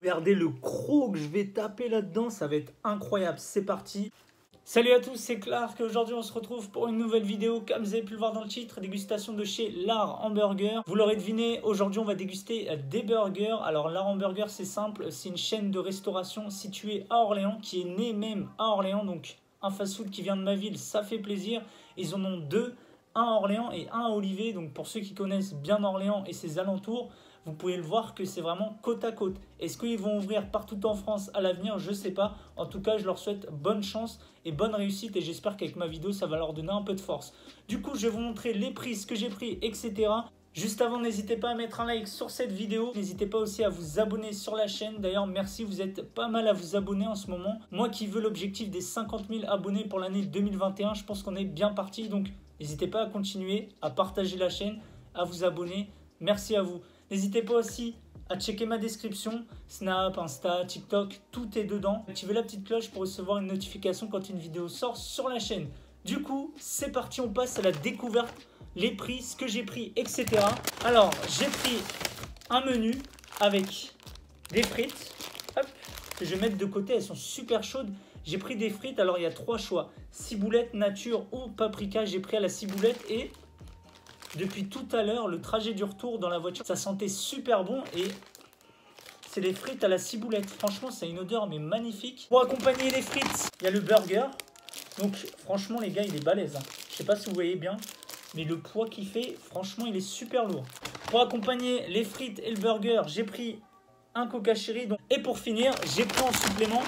Regardez le croc que je vais taper là-dedans, ça va être incroyable. C'est parti. Salut à tous, c'est Clark. Aujourd'hui, on se retrouve pour une nouvelle vidéo. Comme vous avez pu le voir dans le titre, dégustation de chez L'Art Hamburger. Vous l'aurez deviné, aujourd'hui, on va déguster des burgers. Alors, L'Art Hamburger, c'est simple. C'est une chaîne de restauration située à Orléans, qui est née même à Orléans. Donc, un fast-food qui vient de ma ville, ça fait plaisir. Ils en ont deux, un à Orléans et un à Olivet. Donc, pour ceux qui connaissent bien Orléans et ses alentours, vous pouvez le voir que c'est vraiment côte à côte. Est-ce qu'ils vont ouvrir partout en France à l'avenir? Je ne sais pas. En tout cas, je leur souhaite bonne chance et bonne réussite. Et j'espère qu'avec ma vidéo, ça va leur donner un peu de force. Du coup, je vais vous montrer les prix, ce que j'ai pris, etc. Juste avant, n'hésitez pas à mettre un like sur cette vidéo. N'hésitez pas aussi à vous abonner sur la chaîne. D'ailleurs, merci, vous êtes pas mal à vous abonner en ce moment. Moi qui veux l'objectif des 50 000 abonnés pour l'année 2021, je pense qu'on est bien parti. Donc, n'hésitez pas à continuer, à partager la chaîne, à vous abonner. Merci à vous. N'hésitez pas aussi à checker ma description, Snap, Insta, TikTok, tout est dedans. Activez la petite cloche pour recevoir une notification quand une vidéo sort sur la chaîne. Du coup, c'est parti, on passe à la découverte, les prix, ce que j'ai pris, etc. Alors, j'ai pris un menu avec des frites, hop, que je vais mettre de côté, elles sont super chaudes. J'ai pris des frites, alors il y a trois choix, ciboulette, nature ou paprika. J'ai pris à la ciboulette et... depuis tout à l'heure, le trajet du retour dans la voiture, ça sentait super bon et c'est les frites à la ciboulette. Franchement, c'est une odeur mais magnifique. Pour accompagner les frites, il y a le burger. Donc franchement, les gars, il est balèze. Je sais pas si vous voyez bien, mais le poids qu'il fait, franchement, il est super lourd. Pour accompagner les frites et le burger, j'ai pris un Coca Cherry. Et pour finir, j'ai pris en supplément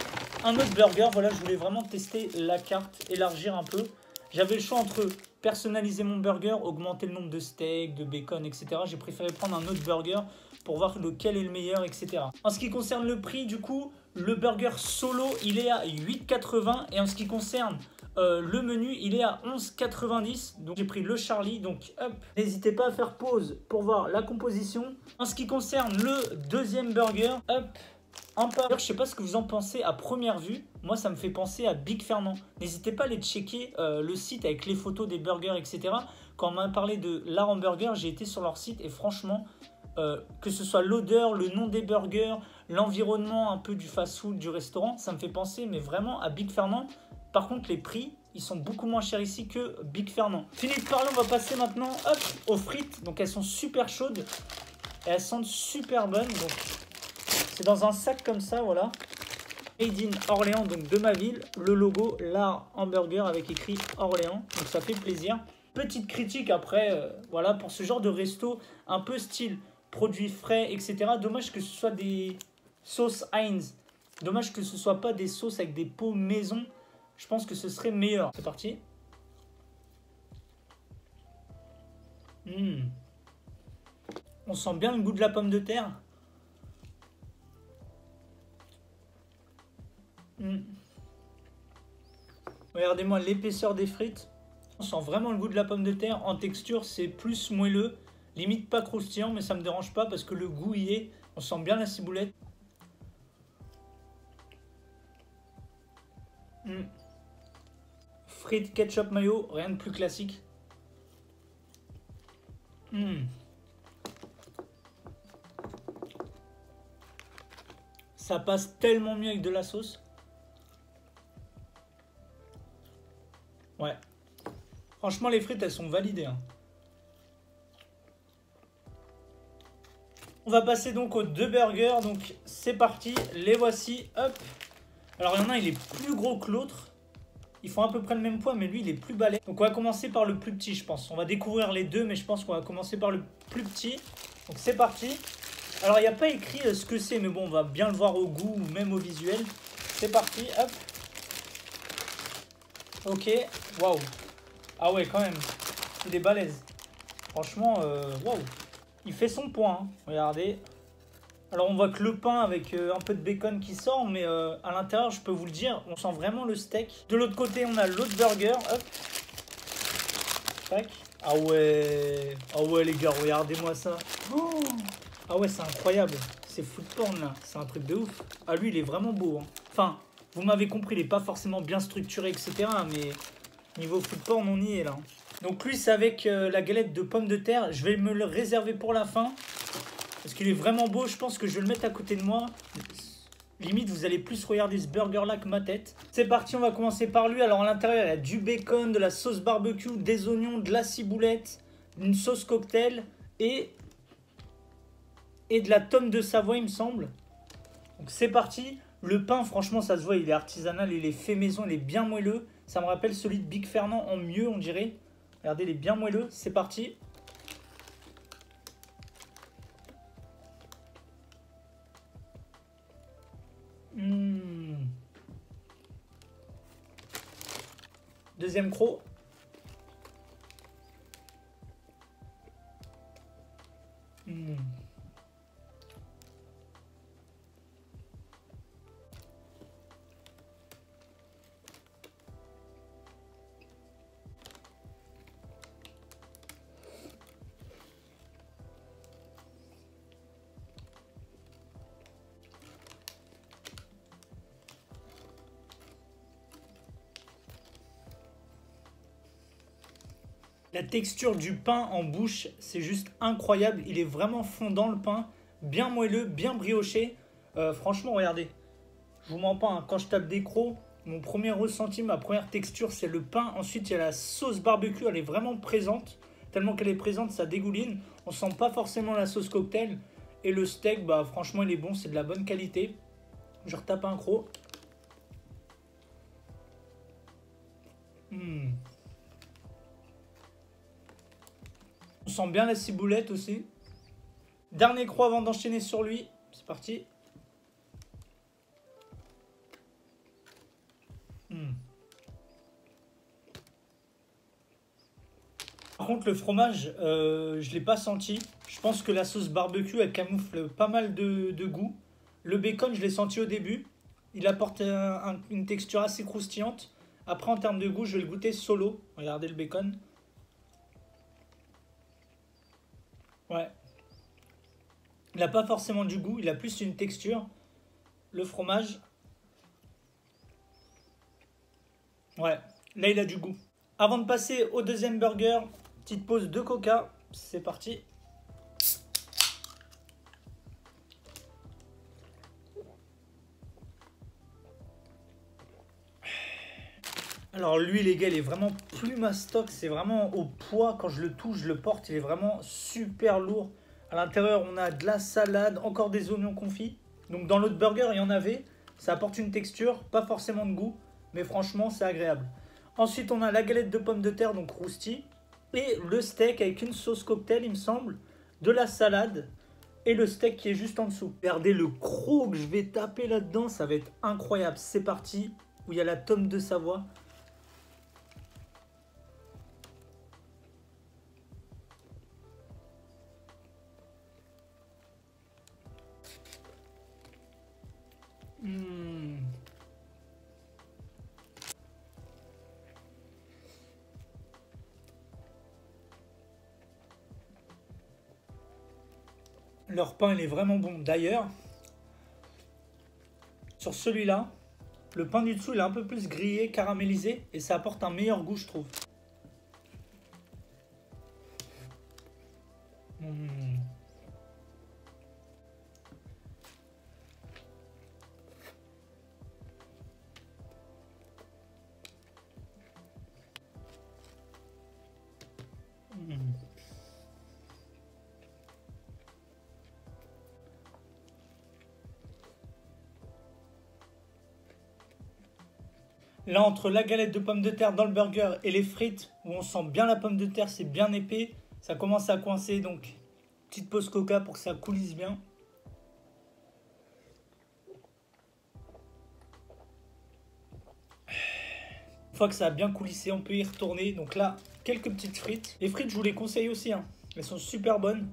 un autre burger. Voilà, je voulais vraiment tester la carte, élargir un peu. J'avais le choix entre personnaliser mon burger, augmenter le nombre de steaks, de bacon, etc. J'ai préféré prendre un autre burger pour voir lequel est le meilleur, etc. En ce qui concerne le prix, du coup, le burger solo, il est à 8,80. Et en ce qui concerne le menu, il est à 11,90. Donc j'ai pris le Charlie. Donc hop, n'hésitez pas à faire pause pour voir la composition. En ce qui concerne le deuxième burger, hop, un peu. Je sais pas ce que vous en pensez à première vue. Moi, ça me fait penser à Big Fernand. N'hésitez pas à aller checker le site avec les photos des burgers, etc. Quand on m'a parlé de L'Art Hamburger, j'ai été sur leur site et franchement, que ce soit l'odeur, le nom des burgers, l'environnement un peu du fast-food, du restaurant, ça me fait penser mais vraiment à Big Fernand. Par contre, les prix, ils sont beaucoup moins chers ici que Big Fernand. Fini de parler, on va passer maintenant hop, aux frites. Donc, elles sont super chaudes et elles sentent super bonnes. Donc, c'est dans un sac comme ça, voilà. Made in Orléans, donc de ma ville. Le logo, L'Art Hamburger avec écrit Orléans. Donc ça fait plaisir. Petite critique après, voilà, pour ce genre de resto, un peu style produits frais, etc. Dommage que ce soit des sauces Heinz. Dommage que ce soit pas des sauces avec des pots maison. Je pense que ce serait meilleur. C'est parti. On sent bien le goût de la pomme de terre. Regardez-moi l'épaisseur des frites. On sent vraiment le goût de la pomme de terre. En texture, c'est plus moelleux. Limite pas croustillant, mais ça me dérange pas parce que le goût y est. On sent bien la ciboulette. Frites, ketchup, mayo, rien de plus classique. Ça passe tellement mieux avec de la sauce. Ouais. Franchement, les frites, elles sont validées. Hein. On va passer donc aux deux burgers. Donc, c'est parti. Les voici. Hop. Alors, il y en a un, il est plus gros que l'autre. Ils font à peu près le même poids, mais lui, il est plus balèze. Donc, on va commencer par le plus petit, je pense. On va découvrir les deux, mais je pense qu'on va commencer par le plus petit. Donc, c'est parti. Alors, il n'y a pas écrit ce que c'est, mais bon, on va bien le voir au goût ou même au visuel. C'est parti. Hop. Ok, waouh. Ah ouais, quand même. Il est balèze. Franchement, waouh. Il fait son point. Hein. Regardez. Alors, on voit que le pain avec un peu de bacon qui sort, mais à l'intérieur, je peux vous le dire, on sent vraiment le steak. De l'autre côté, on a l'autre burger. Hop. Tac. Ah ouais. Ah ouais, les gars, regardez-moi ça. Oh. Ah ouais, c'est incroyable. C'est food porn, là. C'est un truc de ouf. Ah, lui, il est vraiment beau. Hein. Enfin... vous m'avez compris, il n'est pas forcément bien structuré, etc. Mais niveau food porn, on y est là. Donc lui, c'est avec la galette de pommes de terre. Je vais me le réserver pour la fin. Parce qu'il est vraiment beau. Je pense que je vais le mettre à côté de moi. Limite, vous allez plus regarder ce burger-là que ma tête. C'est parti, on va commencer par lui. Alors, à l'intérieur, il y a du bacon, de la sauce barbecue, des oignons, de la ciboulette, une sauce cocktail et de la tome de Savoie, il me semble. Donc, c'est parti. Le pain, franchement, ça se voit, il est artisanal, il est fait maison, il est bien moelleux. Ça me rappelle celui de Big Fernand en mieux, on dirait. Regardez, il est bien moelleux. C'est parti. Deuxième croc. La texture du pain en bouche, c'est juste incroyable. Il est vraiment fondant le pain, bien moelleux, bien brioché. Franchement, regardez, je vous mens pas, hein, quand je tape des crocs, mon premier ressenti, ma première texture, c'est le pain. Ensuite, il y a la sauce barbecue, elle est vraiment présente. Tellement qu'elle est présente, ça dégouline. On sent pas forcément la sauce cocktail. Et le steak, bah franchement, il est bon, c'est de la bonne qualité. Je retape un croc. On sent bien la ciboulette aussi. Dernier croc avant d'enchaîner sur lui. C'est parti. Par contre, le fromage, je ne l'ai pas senti. Je pense que la sauce barbecue, elle camoufle pas mal de goût. Le bacon, je l'ai senti au début. Il apporte une texture assez croustillante. Après, en termes de goût, je vais le goûter solo. Regardez le bacon. Ouais. Il n'a pas forcément du goût, il a plus une texture. Le fromage. Ouais, là il a du goût. Avant de passer au deuxième burger, petite pause de coca. C'est parti. Alors lui les gars, il est vraiment plus mastoc, c'est vraiment au poids, quand je le touche, je le porte, il est vraiment super lourd. À l'intérieur on a de la salade, encore des oignons confits. Donc dans l'autre burger il y en avait, ça apporte une texture, pas forcément de goût, mais franchement c'est agréable. Ensuite on a la galette de pommes de terre, donc roustie, et le steak avec une sauce cocktail il me semble, de la salade, et le steak qui est juste en dessous. Regardez le croc que je vais taper là-dedans, ça va être incroyable. C'est parti, où il y a la tome de Savoie. Leur pain, il est vraiment bon. D'ailleurs, sur celui-là, le pain du dessous, il est un peu plus grillé, caramélisé, et ça apporte un meilleur goût, je trouve. Là, entre la galette de pommes de terre dans le burger et les frites, où on sent bien la pomme de terre, c'est bien épais, ça commence à coincer, donc petite pause coca pour que ça coulisse bien. Une fois que ça a bien coulissé, on peut y retourner. Donc là, quelques petites frites. Les frites, je vous les conseille aussi, hein. Elles sont super bonnes.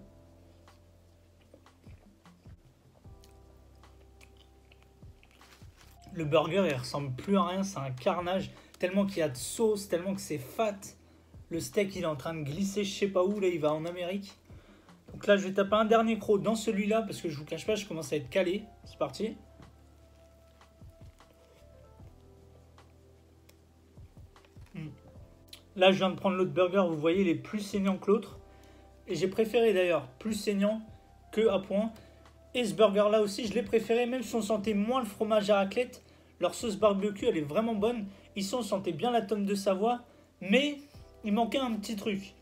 Le burger, il ressemble plus à rien, c'est un carnage. Tellement qu'il y a de sauce, tellement que c'est fat. Le steak, il est en train de glisser, je sais pas où, là, il va en Amérique. Donc là, je vais taper un dernier croc dans celui-là, parce que je vous cache pas, je commence à être calé. C'est parti. Là, je viens de prendre l'autre burger, vous voyez, il est plus saignant que l'autre. Et j'ai préféré d'ailleurs, plus saignant. que à point. Et ce burger là aussi, je l'ai préféré, même si on sentait moins le fromage à raclette. Leur sauce barbecue, elle est vraiment bonne. Ici, on sentait bien la tome de Savoie, mais il manquait un petit truc.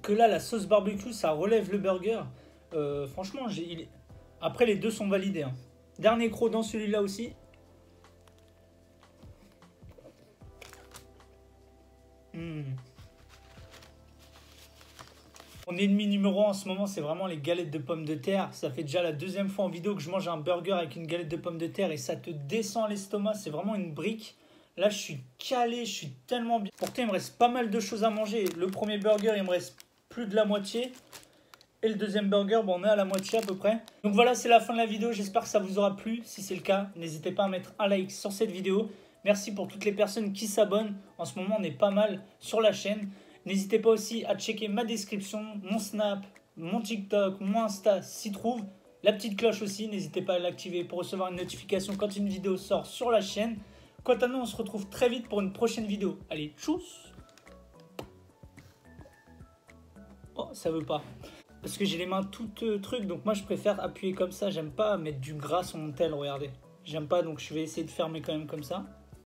Que là, la sauce barbecue, ça relève le burger. Franchement, après, les deux sont validés. Hein. Dernier croc dans celui-là aussi. Mon ennemi numéro 1 en ce moment, c'est vraiment les galettes de pommes de terre. Ça fait déjà la deuxième fois en vidéo que je mange un burger avec une galette de pommes de terre et ça te descend à l'estomac. C'est vraiment une brique. Là, je suis calé, je suis tellement bien. Pourtant, il me reste pas mal de choses à manger. Le premier burger, il me reste plus de la moitié. Et le deuxième burger, bon, on est à la moitié à peu près. Donc voilà, c'est la fin de la vidéo. J'espère que ça vous aura plu. Si c'est le cas, n'hésitez pas à mettre un like sur cette vidéo. Merci pour toutes les personnes qui s'abonnent. En ce moment, on est pas mal sur la chaîne. N'hésitez pas aussi à checker ma description, mon Snap, mon TikTok, mon Insta s'y trouve. La petite cloche aussi, n'hésitez pas à l'activer pour recevoir une notification quand une vidéo sort sur la chaîne. Quant à nous, on se retrouve très vite pour une prochaine vidéo. Allez, tchuss! Oh, ça veut pas. Parce que j'ai les mains toutes trucs, donc moi je préfère appuyer comme ça. J'aime pas mettre du gras sur mon tel, regardez. J'aime pas, donc je vais essayer de fermer quand même comme ça.